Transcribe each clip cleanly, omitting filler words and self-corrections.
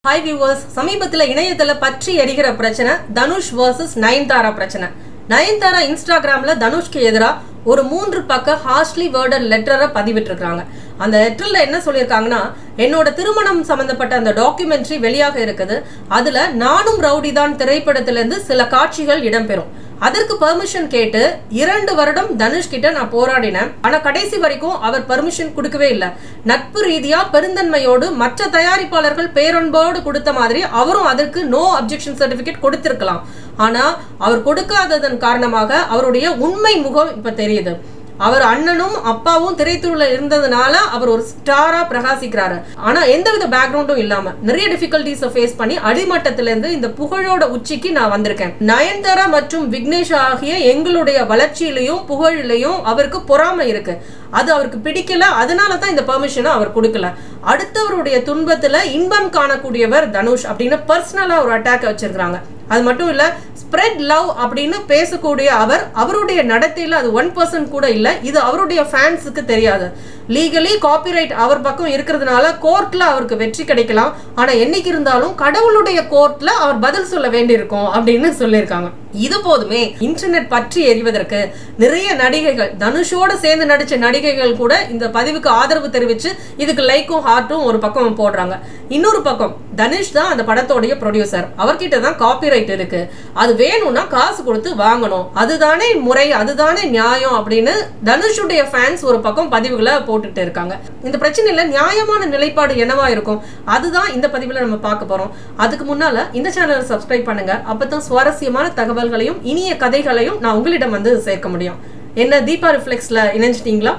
Hi viewers, சமீபத்துல இணையதள பற்றி எரிகிற பிரச்சனை தனுஷ் vs நயன்தாரா பிரச்சனை. நயன்தாரா இன்ஸ்டாகிராம்ல தனுஷ்க்கு எதிரா ஒரு 3 பக்க ஹார்ஷ்லி வேர்டட் லெட்டரை பதிவிட்டிருக்காங்க. அந்த லெட்டர்ல என்ன சொல்லியிருக்காங்கன்னா, என்னோட திருமணம் சம்பந்தப்பட்ட அந்த டாக்குமெண்ட்ரி வெளியாக இருக்குது. அதுல நானும் ரவுடி தான் திரைப்படத்திலிருந்து சில காட்சிகள் இடம்பெறும். அதற்கு பெர்மிஷன் கேட்டு 2 வருடம் தனுஷ் கிட்ட நான் போராடினேன். ஆனா கடைசி வரைக்கும் அவர் பெர்மிஷன் கொடுக்கவே இல்லை. நட்பு ரீதியா பெருந்தன்மையோடு மற்ற தயாரிப்பாளர்கள் பேரன்போடு கொடுத்த மாதிரி அவரும் அதற்கு நோ அப்ஜெக்ஷன் சர்டிபிகேட் கொடுத்திருக்கலாம். ஆனா அவர் கொடுக்காததன் காரணமாக அவருடைய உண்மை முகம் இப்ப தெரியுது. அவர் அண்ணனும் அப்பாவும் திரைத்துறையில இருந்ததுனால அவர் ஒரு ஸ்டாரா பிரகாசிக்கிறாரு. ஆனா எந்தவித பேக்ரவுண்டும் இல்லாம நிறைய டிஃபிகல்டிஸை ஃபேஸ் பண்ணி அடிமட்டத்தில இருந்து இந்த புகழோட உச்சிக்கு நான் வந்திருக்கேன். நயன்தாரா மற்றும் விக்னேஷ் ஆகிய எங்களுடைய வளர்ச்சியிலையும் புகழிலையும் அவருக்கு பொறாமை இருக்கு. அது அவருக்கு பிடிக்கல. அதனால தான் இந்த பெர்மிஷனை அவர் கொடுக்கல. அடுத்தவருடைய துன்பத்துல இன்பம் காணக்கூடியவர் தனுஷ் அப்படின்னு பர்சனலா ஒரு அட்டாக் வச்சிருக்காங்க. அது மட்டும் இல்ல, ஸ்ப்ரெட் லவ் அப்படின்னு பேசக்கூடிய அவருடைய நடத்தையில அது 1% கூட இல்ல. இது அவருடைய ஃபேன்ஸுக்கு தெரியாது. லீகலி காப்பிரைட் அவர் பக்கம் இருக்கிறதுனால கோர்ட்ல அவருக்கு வெற்றி கிடைக்கலாம். ஆனா என்னைக்கு இருந்தாலும் கடவுளுடைய கோர்ட்ல அவர் பதில் சொல்ல வேண்டியிருக்கும் அப்படின்னு சொல்லியிருக்காங்க. இது போதுமே இன்டர்நெட் பற்றி எறிவதற்கு நிறைய நடிகைகள், தனுஷோட சேர்ந்து நடிச்ச நடிகைகள் கூட இந்த பதிவுக்கு ஆதரவு தெரிவிச்சு இதுக்கு லைக்கும் ஹார்ட்டும் ஒரு பக்கம் போடுறாங்க. இன்னொரு பக்கம் தனுஷ் தான் அந்த படத்தோடைய ப்ரொடியூசர். அவர்கிட்ட தான் காப்பிரைட் இருக்கு. அது வேணும்னா காசு கொடுத்து வாங்கணும். அதுதானே முறை, அதுதானே நியாயம் அப்படின்னு தனுஷுடைய ஃபேன்ஸ் ஒரு பக்கம் பதிவுகளை போட்டுட்டு இருக்காங்க. இந்த பிரச்சனையில நியாயமான நிலைப்பாடு என்னவா இருக்கும், அதுதான் இந்த பதிவுல நம்ம பார்க்க போறோம். அதுக்கு முன்னால இந்த சேனலை சப்ஸ்கிரைப் பண்ணுங்க. அப்பதான் சுவாரஸ்யமான தகவல்களையும் இனிய கதைகளையும் நான் உங்களிடம் வந்து சேர்க்க முடியும். என்ன தீபா ரிஃப்ளெக்ஸ்ல இணைஞ்சிட்டீங்களா?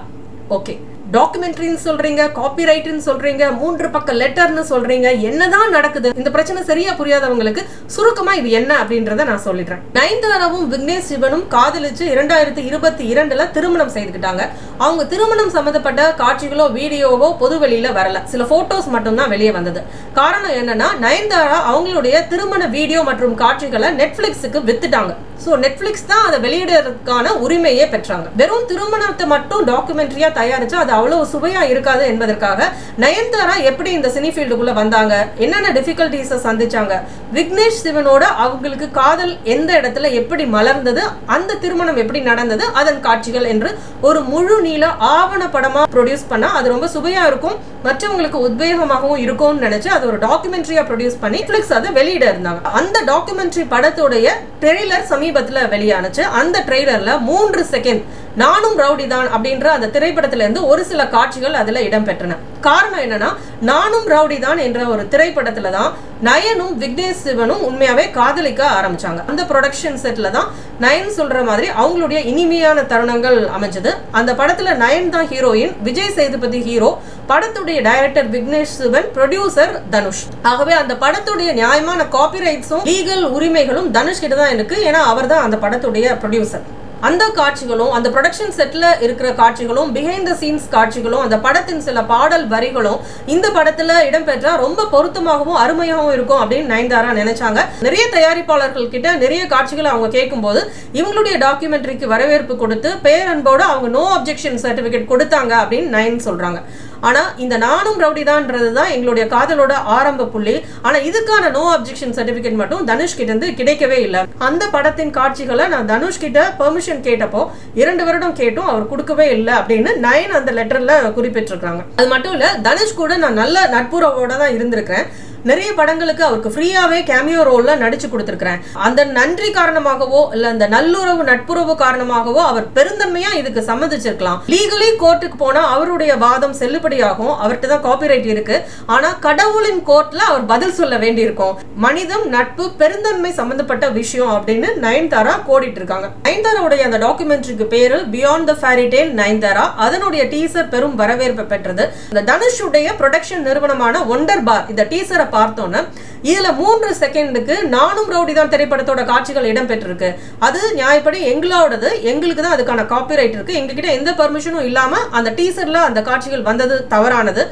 ஓகே, டாக்குமெண்ட்ரின்னு சொல்றீங்க, காப்பிரைட்னு சொல்றீங்க, 3 பக்க லெட்டர்னு சொல்றீங்க. என்னதான் நடக்குது? இந்த பிரச்சனை சரியா புரியாதவங்களுக்கு சுருக்கமா இது என்ன அப்படின்றத நான் சொல்லிடுறேன். நயன்தாராவும் விக்னேஷ் சிவனும் காதலிச்சு 2022ல திருமணம் செய்துக்கிட்டாங்க. அவங்க திருமணம் சம்பந்தப்பட்ட காட்சிகளோ வீடியோவோ பொது வெளியில வரல. சில போட்டோஸ் மட்டும் தான் வெளியே வந்தது. காரணம் என்னன்னா, நயன்தாரா அவங்களுடைய திருமண வீடியோ மற்றும் காட்சிகளை நெட்ஃபிளிக்ஸுக்கு வித்துட்டாங்க. சோ நெட்ஃபிளிக்ஸ் தான் அதை வெளியிடுறதுக்கான உரிமையே பெற்றாங்க. வெறும் திருமணத்தை மட்டும் டாக்குமெண்ட்ரியா தயாரிச்சா அது அவ்வளவு சுவையா இருக்காது என்பதற்காக நயன்தாரா எப்படி இந்த சினி ஃபீல்டுக்குள்ள வந்தாங்க, என்னென்ன டிஃபிகல்டிஸை சந்திச்சாங்க, விக்னேஷ் சிவனோட அவங்களுக்கு காதல் எந்த இடத்துல எப்படி மலர்ந்தது, அந்த திருமணம் எப்படி நடந்தது, அதன் காட்சிகள் என்று ஒரு முழு நீள ஆவண படமா ப்ரொடியூஸ் பண்ணா அது ரொம்ப சுவையா இருக்கும், மற்றவங்களுக்கு உத்வேகமாகவும் இருக்கும்னு நினைச்சு அது ஒரு டாக்குமெண்ட்ரியா ப்ரொடியூஸ் பண்ணி நெட்ஃபிளிக்ஸ் அதை வெளியிட இருந்தாங்க. அந்த டாக்குமெண்ட்ரி படத்தோடைய ட்ரெய்லர் சமீபத்துல வெளியானுச்சு. அந்த ட்ரெய்லர்ல 3 செகண்ட் நானும் ரவுடி தான் அப்படின்ற அந்த திரைப்படத்துல இருந்து ஒரு சில காட்சிகள் அதுல இடம்பெற்றன. காரணம் என்னன்னா, நானும் ரவுடி தான் என்ற ஒரு திரைப்படத்துல தான் நயனும் விக்னேஷ் சிவனும் உண்மையாவே காதலிக்க ஆரம்பிச்சாங்க. அந்த ப்ரொடக்ஷன் செட்ல தான் நயன் சொல்ற மாதிரி அவங்களுடைய இனிமையான தருணங்கள் அமைஞ்சது. அந்த படத்துல நயன் தான் ஹீரோயின், விஜய் சேதுபதி ஹீரோ, படத்துடைய டைரக்டர் விக்னேஷ் சிவன், ப்ரொடியூசர் தனுஷ். ஆகவே அந்த படத்துடைய நியாயமான காப்பிரைட்ஸும் லீகல் உரிமைகளும் தனுஷ் கிட்ட தான் இருக்கு. ஏன்னா அவர் தான் அந்த படத்துடைய ப்ரொடியூசர். அந்த காட்சிகளும், அந்த ப்ரொடக்ஷன் செட்ல இருக்கிற காட்சிகளும், பிஹைண்ட் த சீன்ஸ் காட்சிகளும், அந்த படத்தின் சில பாடல் வரிகளும் இந்த படத்துல இடம்பெற்றா ரொம்ப பொருத்தமாகவும் அருமையாகவும் இருக்கும் அப்படின்னு நயன்தாரா நினைச்சாங்க. நிறைய தயாரிப்பாளர்கள் கிட்ட நிறைய காட்சிகளை அவங்க கேட்கும் போது இவங்களுடைய டாக்குமெண்ட்ரிக்கு வரவேற்பு கொடுத்து பேரன்போடு அவங்க நோ அப்ஜெக்ஷன் சர்டிபிகேட் கொடுத்தாங்க அப்படின்னு நயன் சொல்றாங்க. ஆனா இந்த நானும் ரவுடி தான்ன்றது தான் எங்களுடைய காதலோட ஆரம்ப புள்ளி. ஆனா இதுக்கான நோ அப்ஜெக்ஷன் சர்டிபிகேட் மட்டும் தனுஷ் கிட்ட இருந்து கிடைக்கவே இல்லை. அந்த படத்தின் காட்சிகளை நான் தனுஷ் கிட்ட பெர்மிஷன் கேட்டப்போ 2 வருடம் கேட்டும் அவர் கொடுக்கவே இல்லை அப்படின்னு நயன் அந்த லெட்டர்ல குறிப்பிட்டிருக்காங்க. அது மட்டும் இல்ல, தனுஷ் கூட நான் நல்ல நட்புறவோட தான் இருந்திருக்கேன். நிறைய படங்களுக்கு அவருக்கு ஃப்ரீயாவே கேமியோ ரோல்ல நடிச்சு கொடுத்திருக்கிறேன். அந்த நன்றி காரணமாகவோ இல்ல அந்த நல்லுறவு நட்புறவு காரணமாகவோ அவர் பெருந்தன்மையா இதுக்கு சம்மதிச்சிருக்கலாம். லீகலி கோர்ட்டுக்கு போனா அவருடைய வாதம் செல்லுபடியாகும். அவர்கிட்ட தான் காப்பிரைட் இருக்கு. ஆனா கடவுளின் கோர்ட்ல அவர் பதில் சொல்ல வேண்டியிருக்கும். மனிதம், நட்பு, பெருந்தன்மை சம்பந்தப்பட்ட விஷயம் அப்படின்னு நயன்தாரா கோடிட்டு இருக்காங்க. நயன்தாராவுடைய அந்த டாக்குமெண்ட்ரிக்கு பேரு beyond the fairy tale Nayanthara. அதனுடைய டீசர் பெரும் வரவேற்பு பெற்றது. இந்த தனுஷுடைய ப்ரொடக்ஷன் நிறுவனமான ஒண்டர் பார் இந்த டீசரை பார்த்தோன்னா இதுல 3 செகண்டுக்கு நானும் ரவுடி தான் திரைப்படத்தோட காட்சிகள் இடம்பெற்றிருக்கு. அது நியாயப்படி எங்களோடது, எங்களுக்கு தான் அதுக்கான காப்பிரைட் இருக்கு. எங்ககிட்ட எந்த பெர்மிஷனும் இல்லாம அந்த டீசர்ல அந்த காட்சிகள் வந்தது தவறானது.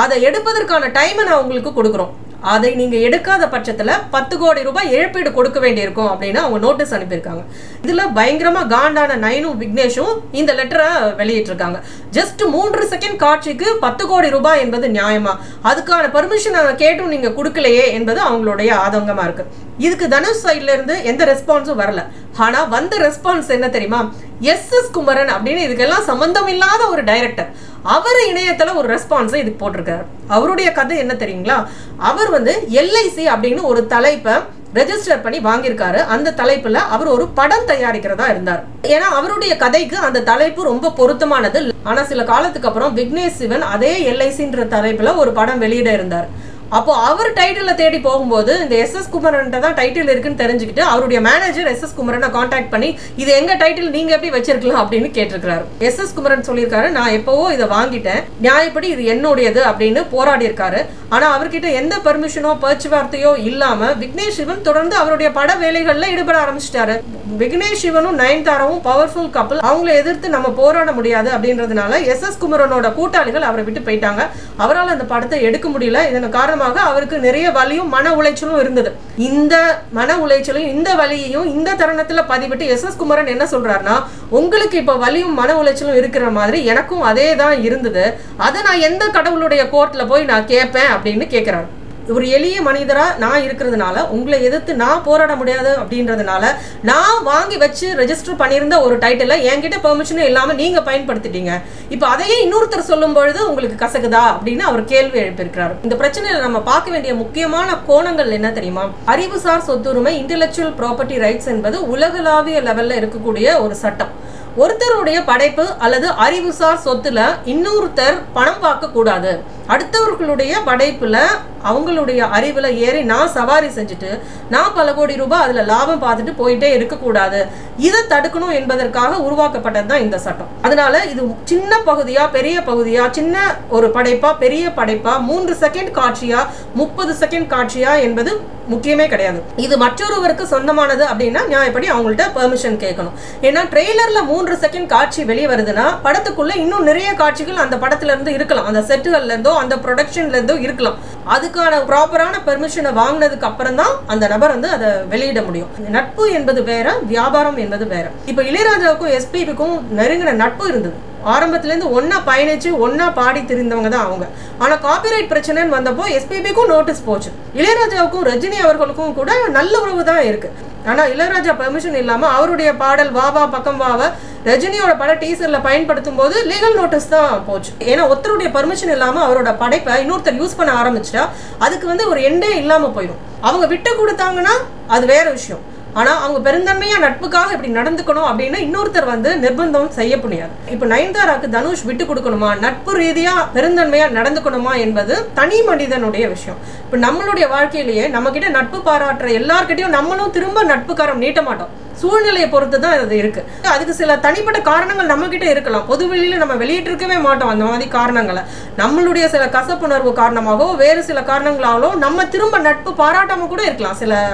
அதை எடுப்பதற்கான டைமை நான் உங்களுக்கு கொடுக்குறோம். அதை நீங்க எடுக்காத பட்சத்துல 10 கோடி ரூபாய் இழப்பீடு கொடுக்க வேண்டியிருக்கும் அப்படின்னு அவங்க நோட்டீஸ் அனுப்பியிருக்காங்க. இதுல பயங்கரமா காண்டான நயனும் விக்னேஷும் இந்த லெட்டரை வெளியிட்டிருக்காங்க. ஜஸ்ட் 3 செகண்ட் காட்சிக்கு 10 கோடி ரூபாய் என்பது நியாயமா? அதுக்கான பெர்மிஷன் கேட்டும் நீங்க கொடுக்கலையே என்பது அவங்களுடைய ஆதங்கமா இருக்கு. இதுக்கு தனுஷ் சைட்ல இருந்து எந்த ரெஸ்பான்ஸும் வரல. ஆனா வந்த ரெஸ்பான்ஸ் என்ன தெரியுமா? எஸ் குமரன் அப்படின்னு இதுக்கெல்லாம் சம்பந்தம் இல்லாத ஒரு டைரக்டர் அவர் இணையத்துல ஒரு ரெஸ்பான்ஸை இதுக்கு போட்டிருக்காரு. அவருடைய கதை என்ன தெரியுங்களா? அவர் LIC அப்படின்னு ஒரு தலைப்பை ரெஜிஸ்டர் பண்ணி வாங்கியிருக்காரு. அந்த தலைப்புல அவர் ஒரு படம் தயாரிக்கிறதா இருந்தார். ஏன்னா அவருடைய கதைக்கு அந்த தலைப்பு ரொம்ப பொருத்தமானது. ஆனா சில காலத்துக்கு அப்புறம் விக்னேஷ் சிவன் அதே LICன்ற தலைப்புல ஒரு படம் வெளியிட இருந்தார். அப்போ அவர் டைட்டில தேடி போகும்போது இந்த SS குமரன் தான் டைட்டில் இருக்குன்னு தெரிஞ்சுக்கிட்டு அவருடைய மேனேஜர் SS குமரனை கான்டாக்ட் பண்ணி இது எங்க டைட்டில் நீங்க எப்படி வச்சிருக்கலாம் அப்படின்னு கேட்டிருக்காரு. SS குமரன் சொல்லியிருக்காரு, நான் எப்பவோ இதை வாங்கிட்டேன், நியாயப்படி இது என்னுடையது அப்படின்னு போராடி இருக்காரு. ஆனா அவர்கிட்ட எந்த பெர்மிஷனோ பேச்சுவார்த்தையோ இல்லாம விக்னேஷ் சிவன் தொடர்ந்து அவருடைய பட வேலைகள்ல ஈடுபட ஆரம்பிச்சிட்டாரு. விக்னேஷ் சிவனும் நயன்தாராவும் பவர்ஃபுல் கப்பல், அவங்களை எதிர்த்து நம்ம போராட முடியாது அப்படின்றதுனால SS குமரனோட கூட்டாளிகள் அவரை விட்டு போயிட்டாங்க. அவரால் அந்த படத்தை எடுக்க முடியல. இதன் காரணமாக அவருக்கு நிறைய வலியும் மன உளைச்சலும் இருந்தது. இந்த மன உளைச்சலையும் இந்த வலியையும் இந்த தருணத்துல பதிவிட்டு SS குமரன் என்ன சொல்றாருன்னா, உங்களுக்கு இப்ப வலியும் மன உளைச்சலும் இருக்கிற மாதிரி எனக்கும் அதே தான் இருந்தது, அதை நான் எந்த கடவுளுடைய கோர்ட்ல போய் நான் கேட்பேன் அப்படின்னு கேட்கிறாரு. ஒரு எளிய மனிதரா நான் இருக்கிறதுனால உங்களை எதிர்த்து நான் போராட முடியாது அப்படின்றதுனால நான் வாங்கி வச்சு ரெஜிஸ்டர் பண்ணியிருந்த ஒரு டைட்டிலை என்கிட்ட பெர்மிஷனே இல்லாம நீங்க பயன்படுத்திட்டீங்க, இப்ப அதையே இன்னொருத்தர் சொல்லும் பொழுது உங்களுக்கு கசக்குதா அப்படின்னு அவர் கேள்வி எழுப்பியிருக்கிறார். இந்த பிரச்சனையில நம்ம பார்க்க வேண்டிய முக்கியமான கோணங்கள் என்ன தெரியுமா? அறிவுசார் சொத்துரிமை, இன்டெலெக்சுவல் ப்ராப்பர்ட்டி ரைட்ஸ் என்பது உலகளாவிய லெவல்ல இருக்கக்கூடிய ஒரு சட்டம். ஒருத்தருடைய படைப்பு அல்லது அறிவுசார் சொத்துல இன்னொருத்தர் பணம் பார்க்க கூடாது. அடுத்தவர்களுடைய படைப்புல அவங்களுடைய அறிவுல ஏறி நான் சவாரி செஞ்சுட்டு நான் பல கோடி ரூபாய் அதுல லாபம் பார்த்துட்டு போயிட்டே இருக்கக்கூடாது. இதை தடுக்கணும் என்பதற்காக உருவாக்கப்பட்டது தான் இந்த சட்டம். அதனால இது சின்ன பகுதியா பெரிய பகுதியா, சின்ன ஒரு படைப்பா பெரிய படைப்பா, 3 செகண்ட் காட்சியா 30 செகண்ட் காட்சியா என்பது முக்கியமே கிடையாது. இது மற்றொருவருக்கு சொந்தமானது அப்படின்னா நியாயப்படி அவங்கள்ட்ட பெர்மிஷன் கேட்கணும். ஏன்னா ட்ரெய்லர்ல 3 செகண்ட் காட்சி வெளியே வருதுன்னா படத்துக்குள்ள இன்னும் நிறைய காட்சிகள் அந்த படத்துல இருந்து இருக்கலாம், அந்த செட்டுகள்ல இருந்தோ அந்த ப்ரொடக்ஷன்ல இருந்தோ இருக்கலாம். அதுக்கான ப்ராப்பரான பெர்மிஷனை வாங்கினதுக்கு அப்புறம் தான் அந்த நபர் அதை வெளியிட முடியும். நட்பு என்பது வேற, வியாபாரம் என்பது வேற. இப்ப இளையராஜாவுக்கும் SPBக்கும் நெருங்கின நட்பு இருந்தது. ஆரம்பத்துல இருந்து ஒன்னா பயணிச்சு ஒன்னா பாடி தெரிந்தவங்க தான் அவங்க. ஆனா காப்பிரைட் பிரச்சனைன்னு வந்தப்போ SPBக்கும் நோட்டீஸ் போச்சு. இளையராஜாவுக்கும் ரஜினி அவர்களுக்கும் கூட நல்ல உறவு தான் இருக்கு. ஆனா இளையராஜா பெர்மிஷன் இல்லாம அவருடைய பாடல் வாவா பக்கம் வாவ ரஜினியோட பட டீசர்ல பயன்படுத்தும் போது லீகல் நோட்டீஸ் தான் போச்சு. ஏன்னா ஒருத்தருடைய பெர்மிஷன் இல்லாம அவரோட படைப்பை இன்னொருத்தர் யூஸ் பண்ண ஆரம்பிச்சிட்டா அதுக்கு ஒரு எண்டே இல்லாம போயிடும். அவங்க விட்டு கொடுத்தாங்கன்னா அது வேற விஷயம். ஆனா அவங்க பெருந்தன்மையா நட்புக்காக இப்படி நடந்துக்கணும் அப்படின்னு இன்னொருத்தர் நிர்பந்தம் செய்ய முடியாது. இப்ப நயன்தாராக்கு தனுஷ் விட்டு கொடுக்கணுமா, நட்பு ரீதியா பெருந்தன்மையா நடந்துக்கணுமா என்பது தனி மனிதனுடைய விஷயம். இப்ப நம்மளுடைய வாழ்க்கையிலேயே நம்ம கிட்ட நட்பு பாராட்டுற எல்லார்கிட்டையும் நம்மளும் திரும்ப நட்புக்காரம் நீட்ட மாட்டோம். சூழ்நிலையை பொறுத்து தான் அது இருக்கு. அதுக்கு சில தனிப்பட்ட காரணங்கள் நம்ம கிட்ட இருக்கலாம். பொது வெளியில நம்ம வெளியிட்டு இருக்கவே மாட்டோம் அந்த மாதிரி காரணங்களை. நம்மளுடைய சில கசப்புணர்வு காரணமாகவோ வேறு சில காரணங்களாலோ நம்ம திரும்ப நட்பு பாராட்டாம கூட இருக்கலாம் சில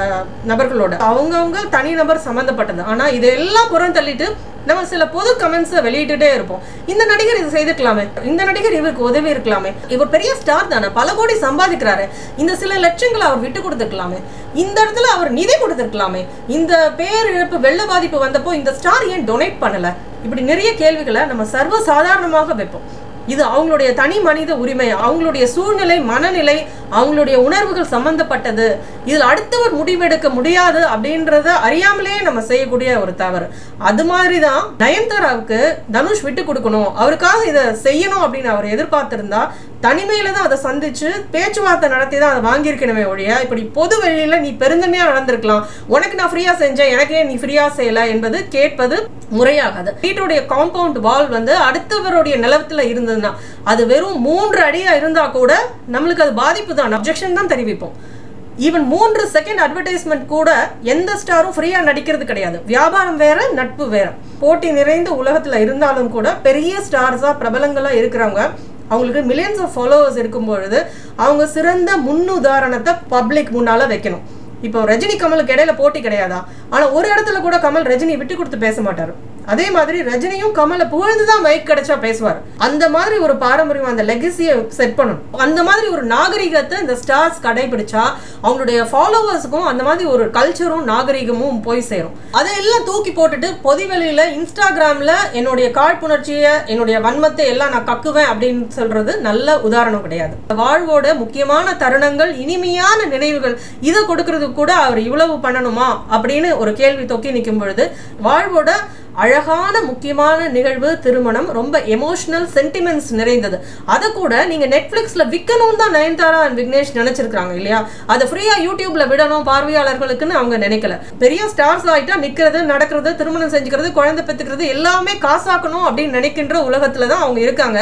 நபர்களோட. அவங்கவுங்க தனி நபர் சம்பந்தப்பட்டது. ஆனா இதெல்லாம் புறம் தள்ளிட்டு நம்ம சில பொது கமெண்ட்ஸை வெளியிட்டுட்டே இருப்போம். இந்த நடிகர் இது செய்திருக்கலாமே, இந்த நடிகர் இவருக்கு உதவி இருக்கலாமே, இவர் பெரிய ஸ்டார் தானே, பல கோடி சம்பாதிக்கிறாரு, இந்த சில லட்சங்களை அவர் விட்டு கொடுத்துருக்கலாமே, இந்த இடத்துல அவர் நிதி கொடுத்துருக்கலாமே, இந்த பேரிழப்பு வெள்ள பாதிப்பு வந்தப்போ இந்த ஸ்டார் ஏன் டொனேட் பண்ணல, இப்படி நிறைய கேள்விகளை நம்ம சர்வ சாதாரணமாக வைப்போம். இது அவங்களுடைய தனி மனித உரிமை, அவங்களுடைய சூழ்நிலை, மனநிலை, அவங்களுடைய உணர்வுகள் சம்பந்தப்பட்டது. இதில் அடுத்தவர் முடிவெடுக்க முடியாது அப்படின்றத அறியாமலே நம்ம செய்யக்கூடிய ஒரு தவறு. அது மாதிரிதான் நயன்தாராவுக்கு தனுஷ் விட்டு கொடுக்கணும், அவருக்காக இதை செய்யணும் அப்படின்னு அவர் எதிர்பார்த்திருந்தா தனிமையில தான் அதை சந்திச்சு பேச்சுவார்த்தை நடத்தி தான் அதை வாங்கியிருக்கணுமே ஒழிய இப்படி பொது வெளியில நீ பெருந்தன்மையா நடந்திருக்கலாம், உனக்கு நான் ஃப்ரீயா செஞ்சேன் எனக்கே நீ ஃப்ரீயா செய்யல என்பது கேட்பது முறையாகாது. வீட்டுடைய காம்பவுண்ட் வால் அடுத்தவருடைய நிலவத்துல இருந்ததுன்னா அது வெறும் 3 அடியா இருந்தா கூட நம்மளுக்கு அது பாதிப்பு தான், அப்ஜெக்ஷன் தான் தெரிவிப்போம். ஈவன் 3 செகண்ட் அட்வர்டைஸ்மெண்ட் கூட எந்த ஸ்டாரும் ஃப்ரீயா நடிக்கிறது கிடையாது. வியாபாரம் வேற, நட்பு வேற. போட்டி நிறைந்த உலகத்துல இருந்தாலும் கூட பெரிய ஸ்டார்ஸா பிரபலங்களா இருக்கிறவங்க அவங்களுக்கு மில்லியன்ஸ் ஆஃப் ஃபாலோவர்ஸ் இருக்கும் பொழுது அவங்க சிறந்த முன்னுதாரணத்தை பப்ளிக் முன்னால வைக்கணும். இப்போ ரஜினி கமலுக்கு இடையில போட்டி கிடையாதா? ஆனா ஒரு இடத்துல கூட கமல் ரஜினி விட்டு கொடுத்து பேச மாட்டாரு. அதே மாதிரி ரஜினியும் கமலை புகழ்ந்துதான் மைக் கிடைச்சா பேசுவார். அந்த மாதிரி ஒரு பாரம்பரியம், அந்த லெகசியை செட் பண்ணணும். அந்த மாதிரி ஒரு நாகரிகத்தை இந்த ஸ்டார்ஸ் கடைபிடிச்சா அவங்களுடைய ஃபாலோவர்ஸுக்கும் அந்த மாதிரி ஒரு கல்ச்சரும் நாகரிகமும் போய் சேரும். அதையெல்லாம் தூக்கி போட்டுட்டு பொதுவெளியில இன்ஸ்டாகிராம்ல என்னுடைய காழ்ப்புணர்ச்சியை, என்னுடைய வன்மத்தை எல்லாம் நான் கக்குவேன் அப்படின்னு சொல்றது நல்ல உதாரணம் கிடையாது. வாழ்வோட முக்கியமான தருணங்கள், இனிமையான நினைவுகள், இதை கொடுக்கறதுக்கு கூட அவர் இவ்வளவு பண்ணணுமா அப்படின்னு ஒரு கேள்வி தொக்கி நிற்கும் பொழுது, வாழ்வோட அழகான முக்கியமான நிகழ்வு திருமணம், ரொம்ப எமோஷனல் சென்டிமெண்ட்ஸ் நிறைந்தது. அதை கூட நீங்க நெட்ஃபிளிக்ஸ்ல விற்கணும் தான் நயன்தாரா அண்ட் விக்னேஷ் நினைச்சிருக்காங்க இல்லையா? அதை ஃப்ரீயா யூடியூப்ல விடணும் பார்வையாளர்களுக்குன்னு அவங்க நினைக்கல. பெரிய ஸ்டார்ஸ் ஆயிட்டா நிக்கிறது, நடக்கிறது, திருமணம் செஞ்சுக்கிறது, குழந்தை பெற்றுக்கிறது எல்லாமே காசாக்கணும் அப்படின்னு நினைக்கின்ற உலகத்துல தான் அவங்க இருக்காங்க.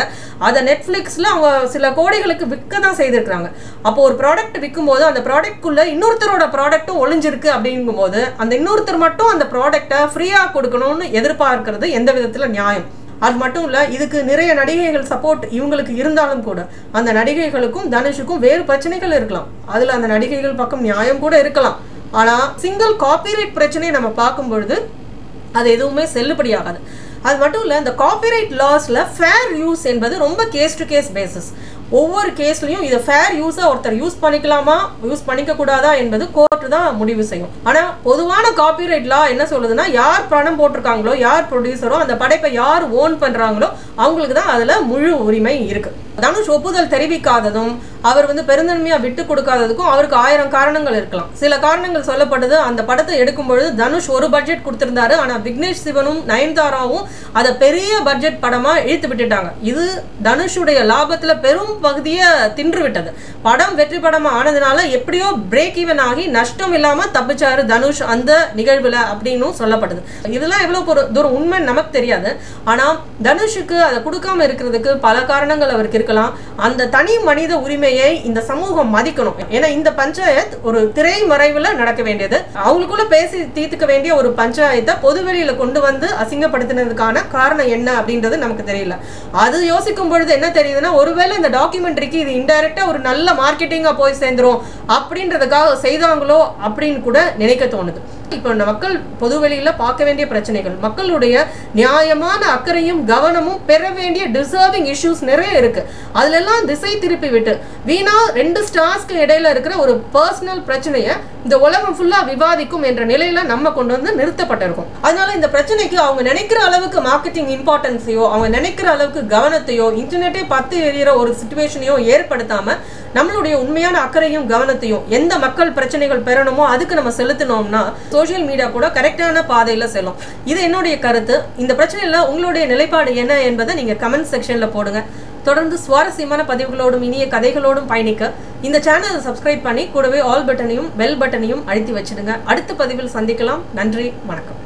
அதை நெட்ஃபிளிக்ஸ்ல அவங்க சில கோடிகளுக்கு விற்க தான் செய்திருக்காங்க. அப்போ ஒரு ப்ராடக்ட் விற்கும் போது அந்த ப்ராடக்ட்குள்ள இன்னொருத்தரோட ப்ராடக்ட்டும் ஒளிஞ்சிருக்கு அப்படிங்கும் போது அந்த இன்னொருத்தர் மட்டும் அந்த ப்ராடக்டை ஃப்ரீயா கொடுக்கணும்னு எதிர்பார்க்கிறது எந்த விதத்துல நியாயம்? அது மட்டும் இல்ல, இதுக்கு நிறைய நடிகைகள் சப்போர்ட் இவங்களுக்கு இருந்தாலும் கூட அந்த நடிகைகளுக்கும் தனுஷுக்கும் வேறு பிரச்சனைகள் இருக்கலாம். அதுல அந்த நடிகைகள் பக்கம் நியாயம் கூட இருக்கலாம். ஆனா சிங்கிள் காப்பிரைட் பிரச்சனையை நம்ம பார்க்கும் பொழுது அது எதுவுமே செல்லுபடியாகாது. அது மட்டும் இல்ல, இந்த காப்பிரைட் லாஸ்ல ஃபேர் யூஸ் என்பது ரொம்ப கேஸ் டு கேஸ் பேசிஸ். ஒவ்வொரு கேஸ்லயும் இதை ஃபேர் யூஸா ஒருத்தர் யூஸ் பண்ணிக்கலாமா, யூஸ் பண்ணிக்க கூடாதா என்பது கோர்ட் தான் முடிவு செய்யும். ஆனா பொதுவான காப்பிரைட் லா என்ன சொல்லுதுன்னா, யார் பணம் போட்டிருக்காங்களோ, யார் ப்ரொடியூசரோ, அந்த படைப்பை யார் ஓன் பண்றாங்களோ அவங்களுக்கு தான் அதுல முழு உரிமை இருக்கு. தனுஷ் ஒப்புதல் தெரிவிக்காததும் அவர் பெருந்தன்மையா விட்டு கொடுக்காததுக்கும் அவருக்கு 1000 காரணங்கள் இருக்கலாம். சில காரணங்கள் சொல்லப்பட்டது, அந்த படத்தை எடுக்கும் பொழுது தனுஷ் ஒரு பட்ஜெட் கொடுத்திருந்தாரு, ஆனா விக்னேஷ் சிவனும் நயன்தாராவும் அதை பெரிய பட்ஜெட் படமா இழுத்து விட்டுட்டாங்க. இது தனுஷுடைய லாபத்துல பெரும் பகுதியை தின்று விட்டது. படம் வெற்றி படமா ஆனதுனால எப்படியோ பிரேக் ஈவன் ஆகி நஷ்டம் இல்லாம தப்பிச்சாரு தனுஷ் அந்த நிகழ்வுல அப்படின்னு சொல்லப்படுது. இதெல்லாம் எவ்வளவு தூரம் உண்மை நமக்கு தெரியாது. ஆனா தனுஷுக்கு அதை கொடுக்காம இருக்கிறதுக்கு பல காரணங்கள் அவருக்கு இருக்கலாம். அந்த தனி மனித உரிமையை இந்த சமூகம் மதிக்கணும். ஏன்னா இந்த பஞ்சாயத்து ஒரு திரை மறைவுல நடக்க வேண்டியது, அவங்களுக்குள்ள பேசி தீர்த்துக்க வேண்டிய ஒரு பஞ்சாயத்தை பொதுவெளியில கொண்டு வந்து அசிங்கப்படுத்தினதுக்கான காரணம் என்ன அப்படின்றது நமக்கு தெரியல. அது யோசிக்கும் பொழுது என்ன தெரியுதுன்னா, ஒருவேளை இந்த டாக்குமெண்ட்ரிக்கு இது இன்டைரக்டா ஒரு நல்ல மார்க்கெட்டிங்கா போய் சேர்ந்துரும் அப்படின்றதுக்காக செய்தாங்களோ அப்படின்னு கூட நினைக்க தோணுது. இப்போ மக்கள் பொதுவெளியில பார்க்க வேண்டிய பிரச்சனைகள், மக்களுடைய நியாயமான அக்கறையும் கவனமும் பெற வேண்டிய டிசர்விங் இஷ்யூஸ் நிறைய இருக்கு. அதுல எல்லாம் திசை திருப்பி விட்டு வீணா 2 ஸ்டார்ஸ்க்கு இடையில இருக்கிற ஒரு பர்சனல் பிரச்சனையை இந்த உலகம் ஃபுல்லா விவாதிக்கும் என்ற நிலையில நம்ம கொண்டு வந்து நிறுத்தப்பட்டிருக்கோம். அதனால இந்த பிரச்சனைக்கு அவங்க நினைக்கிற அளவுக்கு மார்க்கெட்டிங் இம்பார்ட்டன்ஸையோ, அவங்க நினைக்கிற அளவுக்கு கவனத்தையோ, இன்டர்நெட்டே பத்து எறிகிற ஒரு சிச்சுவேஷனையோ ஏற்படுத்தாம நம்மளுடைய உண்மையான அக்கறையும் கவனத்தையும் எந்த மக்கள் பிரச்சனைகள் பெறணுமோ அதுக்கு நம்ம செலுத்தினோம்னா சோசியல் மீடியா கூட கரெக்டான பாதையில செல்லும். இது என்னுடைய கருத்து. இந்த பிரச்சனையில உங்களுடைய நிலைப்பாடு என்ன என்பதை நீங்க கமெண்ட் செக்ஷன்ல போடுங்க. தொடர்ந்து சுவாரஸ்யமான பதிவுகளோடும் இனிய கதைகளோடும் பயணிக்க இந்த சேனலை சப்ஸ்கிரைப் பண்ணி கூடவே ஆல் பட்டனையும் பெல் பட்டனையும் அழுத்தி வச்சிடுங்க. அடுத்த பதிவில் சந்திக்கலாம். நன்றி, வணக்கம்.